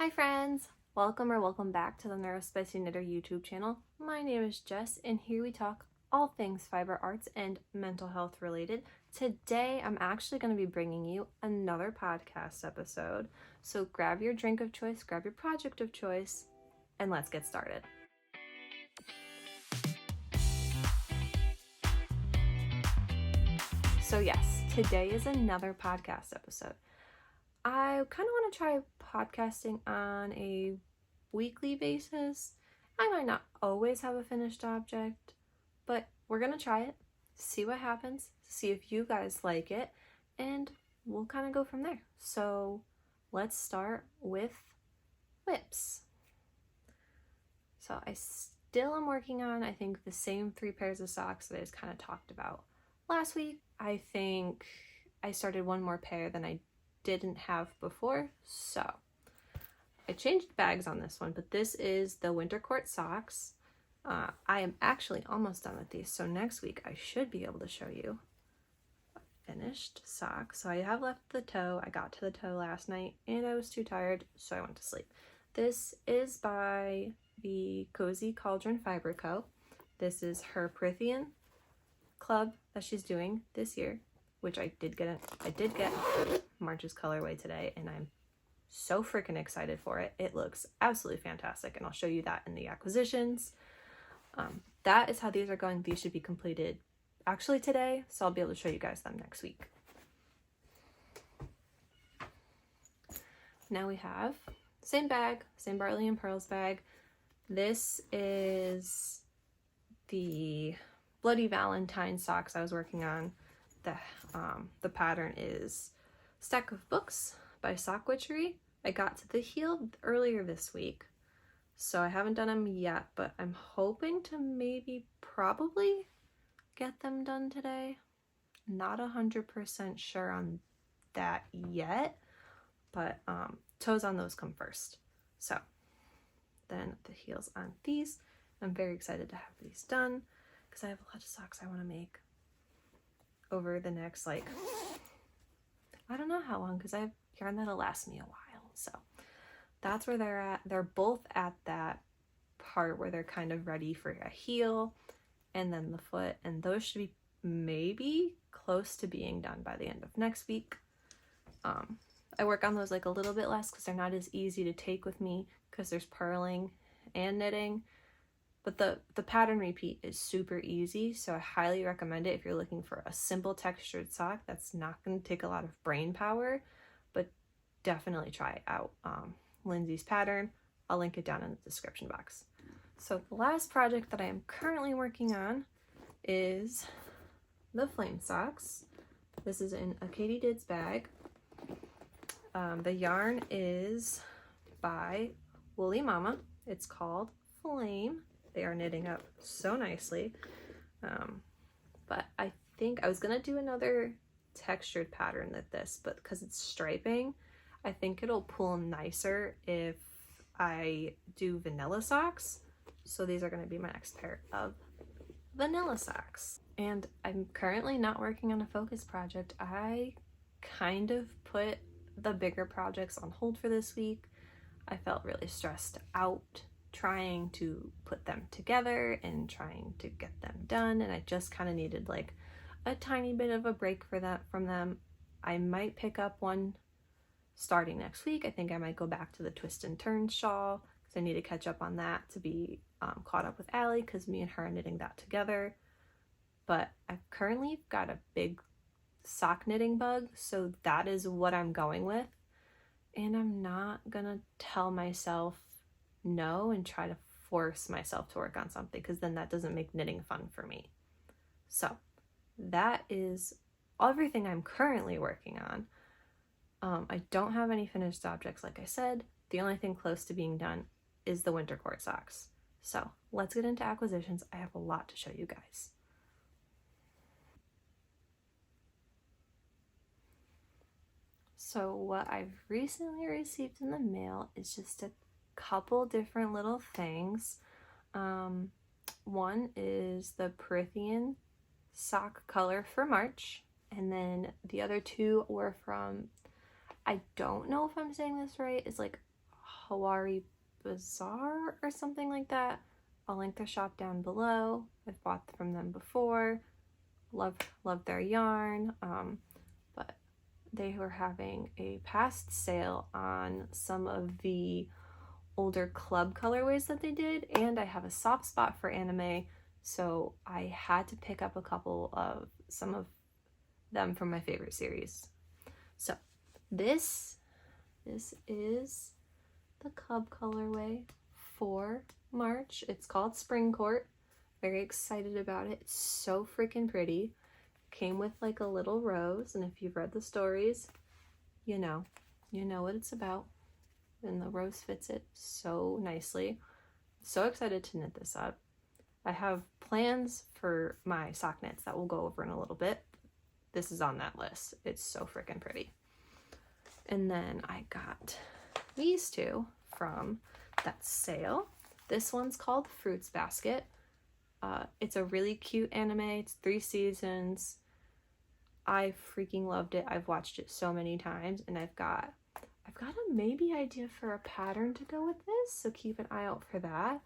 Hi friends! Welcome back to the Neuro Knitter YouTube channel. My name is Jess and here we talk all things fiber arts and mental health related. Today I'm actually going to be bringing you another podcast episode. So grab your drink of choice, grab your project of choice, and let's get started. So yes, today is another podcast episode. I kind of want to try podcasting on a weekly basis. I might not always have a finished object, but we're going to try it, see what happens, see if you guys like it, and we'll kind of go from there. So let's start with whips. So I still am working on, I think, the same 3 pairs of socks that I just kind of talked about last week. I think I started one more pair than I didn't have before, so I changed bags on this one, but this is the winter court socks. I am actually almost done with these, so next week I should be able to show you a finished sock. So I have left the toe. I got to the toe last night and I was too tired, so I went to sleep. This is by the Cozy Cauldron Fiber Co. This is her Prithian club that she's doing this year, which I did get March's colorway today, and I'm so freaking excited for it. It looks absolutely fantastic, and I'll show you that in the acquisitions. That is how these are going. These should be completed actually today, so I'll be able to show you guys them next week. Now we have same bag, same Barley and Pearls bag. This is the Bloody Valentine socks I was working on. The pattern is Stack of Books by Sock Witchery. I got to the heel earlier this week, so I haven't done them yet, but I'm hoping to probably get them done today. Not 100% sure on that yet, but toes on those come first. So then the heels on these. I'm very excited to have these done because I have a lot of socks I want to make over the next, I don't know how long, because I have yarn that'll last me a while. So that's where they're at. They're both at that part where they're kind of ready for a heel and then the foot, and those should be maybe close to being done by the end of next week. I work on those a little bit less because they're not as easy to take with me because there's purling and knitting. But the pattern repeat is super easy, so I highly recommend it if you're looking for a simple textured sock that's not going to take a lot of brain power, but definitely try it out. Lindsay's pattern, I'll link it down in the description box. So the last project that I am currently working on is the flame socks. This is in a Katie Dids bag. The yarn is by Woolly Mama. It's called Flame. They are knitting up so nicely. But I think I was gonna do another textured pattern than this, but because it's striping, I think it'll pull nicer if I do vanilla socks. So these are gonna be my next pair of vanilla socks. And I'm currently not working on a focus project. I kind of put the bigger projects on hold for this week. I felt really stressed out trying to put them together and trying to get them done, and I just kind of needed a tiny bit of a break from them. I might pick up one starting next week. I think I might go back to the twist and turn shawl because I need to catch up on that to be caught up with Allie, because me and her are knitting that together. But I've currently got a big sock knitting bug, so that is what I'm going with, and I'm not gonna tell myself no and try to force myself to work on something, because then that doesn't make knitting fun for me. So that is everything I'm currently working on. I don't have any finished objects, like I said. The only thing close to being done is the winter court socks. So let's get into acquisitions. I have a lot to show you guys. So what I've recently received in the mail is just a couple different little things. One is the Prithian sock color for March, and then the other two were from, I don't know if I'm saying this right, it's Hawari Bazaar or something like that. I'll link their shop down below. I've bought from them before. Love their yarn. But they were having a past sale on some of the older club colorways that they did, and I have a soft spot for anime, so I had to pick up a couple of some of them from my favorite series. So this is the club colorway for March. It's called Spring Court. Very excited about it. It's so freaking pretty. Came with like a little rose, and if you've read the stories, you know what it's about. And the rose fits it so nicely. So excited to knit this up. I have plans for my sock knits that we'll go over in a little bit. This is on that list. It's so freaking pretty. And then I got these two from that sale. This one's called Fruits Basket. It's a really cute anime. It's 3 seasons. I freaking loved it. I've watched it so many times, and I've got a maybe idea for a pattern to go with this, so keep an eye out for that.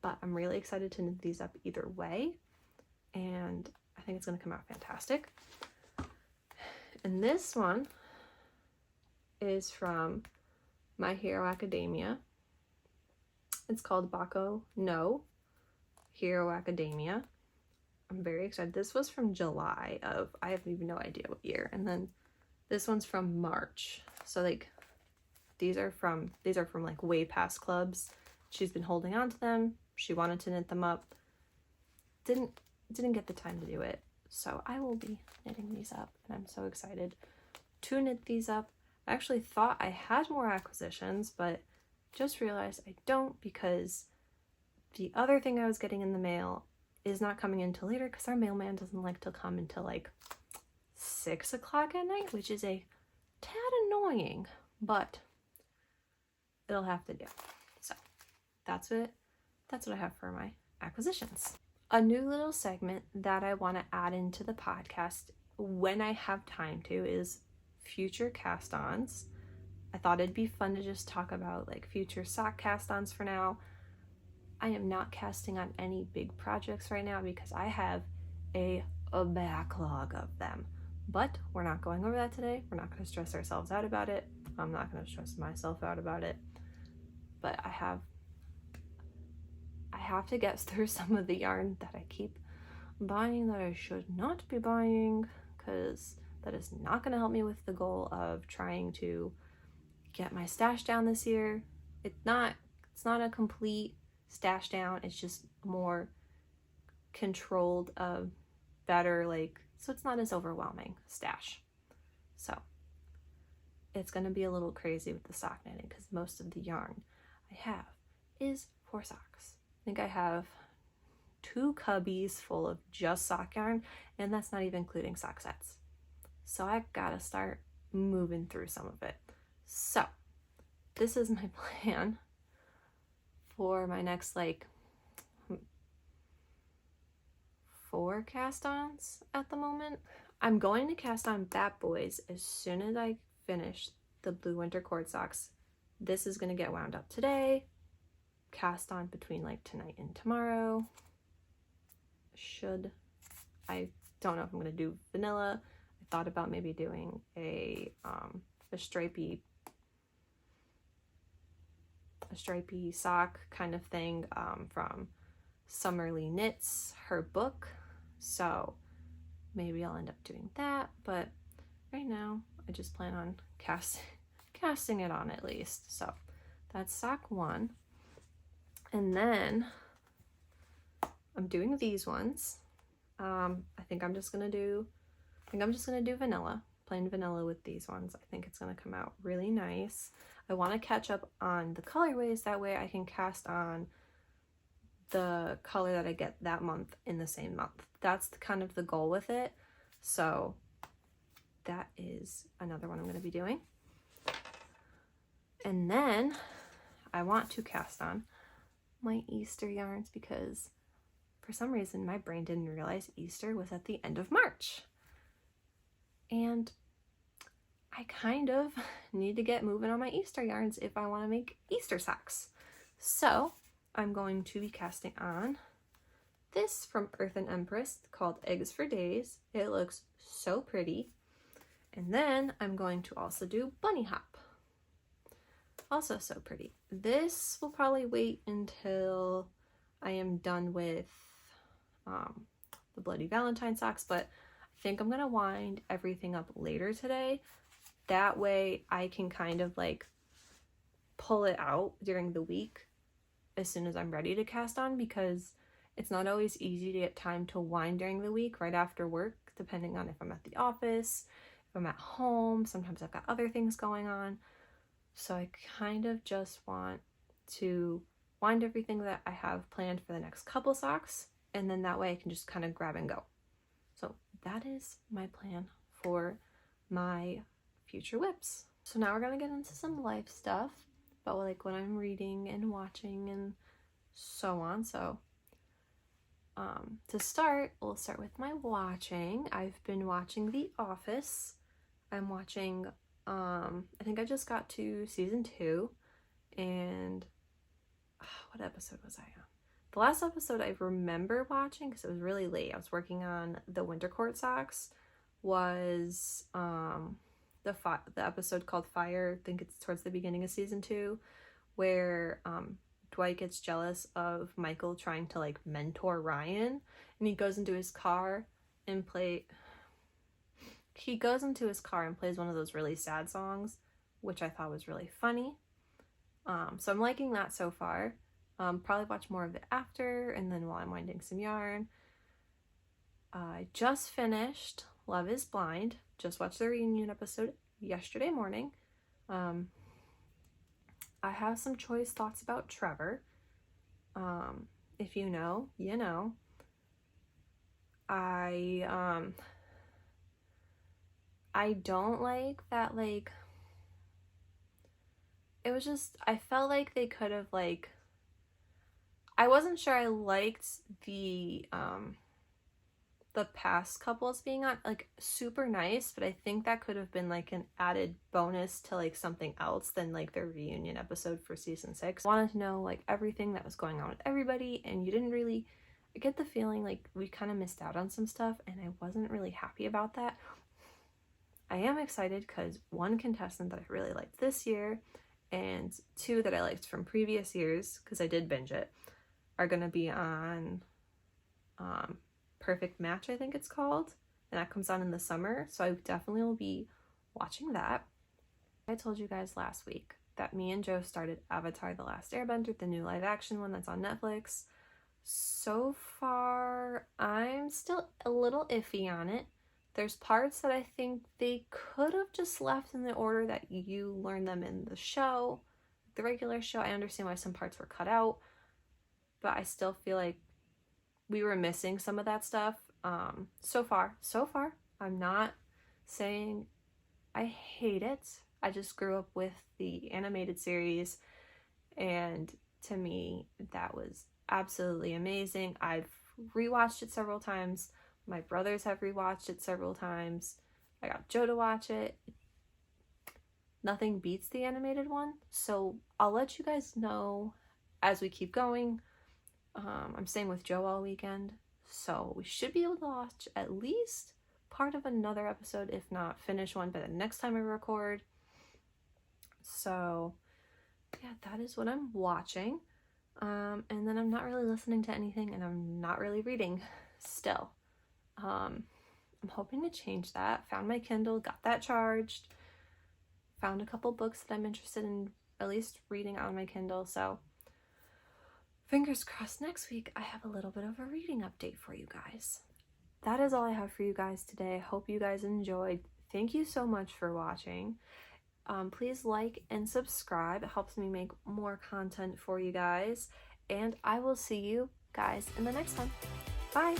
But I'm really excited to knit these up either way, and I think it's going to come out fantastic. And this one is from My Hero Academia. It's called Bako no Hero Academia. I'm very excited. This was from July of, I have even no idea what year. And then this one's from March. So like these are from like way past clubs. She's been holding on to them. She wanted to knit them up. Didn't get the time to do it. So I will be knitting these up, and I'm so excited to knit these up. I actually thought I had more acquisitions, but just realized I don't, because the other thing I was getting in the mail is not coming in until later, because our mailman doesn't like to come until like 6 o'clock at night, which is a tad annoying, but it'll have to do. So that's what I have for my acquisitions. A new little segment that I want to add into the podcast when I have time to is future cast-ons. I thought it'd be fun to just talk about like future sock cast-ons for now. I am not casting on any big projects right now because I have a backlog of them. But we're not going over that today. We're not going to stress ourselves out about it. I'm not going to stress myself out about it. But I have to get through some of the yarn that I keep buying that I should not be buying, because that is not going to help me with the goal of trying to get my stash down this year. It's not a complete stash down. It's just more controlled, better, like, so it's not as overwhelming stash. So it's going to be a little crazy with the sock knitting because most of the yarn I have is for socks. I think I have 2 cubbies full of just sock yarn, and that's not even including sock sets. So I gotta start moving through some of it. So this is my plan for my next like 4 cast-ons at the moment. I'm going to cast on Bat Boys as soon as I finish the Blue Winter cord socks. This is going to get wound up today. Cast on between like tonight and tomorrow. I don't know if I'm going to do vanilla. I thought about maybe doing a stripy sock kind of thing from Summerly Knits, her book. So maybe I'll end up doing that, but right now I just plan on casting it on at least. So that's sock 1. And then I'm doing these ones. I think I'm just gonna do vanilla, plain vanilla with these ones. I think it's gonna come out really nice. I want to catch up on the colorways, that way I can cast on the color that I get that month in the same month. That's kind of the goal with it. So that is another one I'm going to be doing. And then I want to cast on my Easter yarns because for some reason my brain didn't realize Easter was at the end of March. And I kind of need to get moving on my Easter yarns if I want to make Easter socks. So I'm going to be casting on this from Earth and Empress called Eggs for Days. It looks so pretty. And then I'm going to also do Bunny Hop. Also so pretty. This will probably wait until I am done with the Bloody Valentine socks, but I think I'm gonna wind everything up later today. That way I can kind of like pull it out during the week as soon as I'm ready to cast on, because it's not always easy to get time to wind during the week right after work, depending on if I'm at the office, if I'm at home. Sometimes I've got other things going on. So I kind of just want to wind everything that I have planned for the next couple socks, and then that way I can just kind of grab and go. So that is my plan for my future whips. So now we're gonna get into some life stuff about like what I'm reading and watching and so on. So to start, we'll start with my watching. I've been watching The Office. I'm watching I think I just got to season 2, and what episode was I on? The last episode I remember watching, because it was really late, I was working on the winter court socks, was the episode called Fire. I think it's towards the beginning of season 2, where Dwight gets jealous of Michael trying to like mentor Ryan, and he goes into his car and plays one of those really sad songs, which I thought was really funny. So I'm liking that so far. Probably watch more of it after, and then while I'm winding some yarn. I just finished Love is Blind. Just watched the reunion episode yesterday morning. I have some choice thoughts about Trevor. If you know, you know. I don't like that, like, it was just, I felt like they could have, like, I wasn't sure I liked the past couples being on, like, super nice, but I think that could have been, like, an added bonus to, like, something else than, like, their reunion episode for season 6. I wanted to know, like, everything that was going on with everybody, and you didn't really, I get the feeling like we kind of missed out on some stuff, and I wasn't really happy about that. I am excited because 1 contestant that I really liked this year, and 2 that I liked from previous years, because I did binge it, are going to be on Perfect Match, I think it's called, and that comes on in the summer, so I definitely will be watching that. I told you guys last week that me and Joe started Avatar: The Last Airbender, the new live action one that's on Netflix. So far, I'm still a little iffy on it. There's parts that I think they could have just left in the order that you learn them in the show, the regular show. I understand why some parts were cut out, but I still feel like we were missing some of that stuff. So far, I'm not saying I hate it. I just grew up with the animated series, and to me, that was absolutely amazing. I've rewatched it several times. My brothers have rewatched it several times. I got Joe to watch it. Nothing beats the animated one, so I'll let you guys know as we keep going. I'm staying with Joe all weekend, so we should be able to watch at least part of another episode, if not finish one by the next time I record. So yeah, that is what I'm watching. And then I'm not really listening to anything, and I'm not really reading still. I'm hoping to change that. Found my Kindle, got that charged, found a couple books that I'm interested in at least reading on my Kindle, so fingers crossed next week I have a little bit of a reading update for you guys. That is all I have for you guys today. I hope you guys enjoyed. Thank you so much for watching. Please like and subscribe. It helps me make more content for you guys, and I will see you guys in the next one. Bye!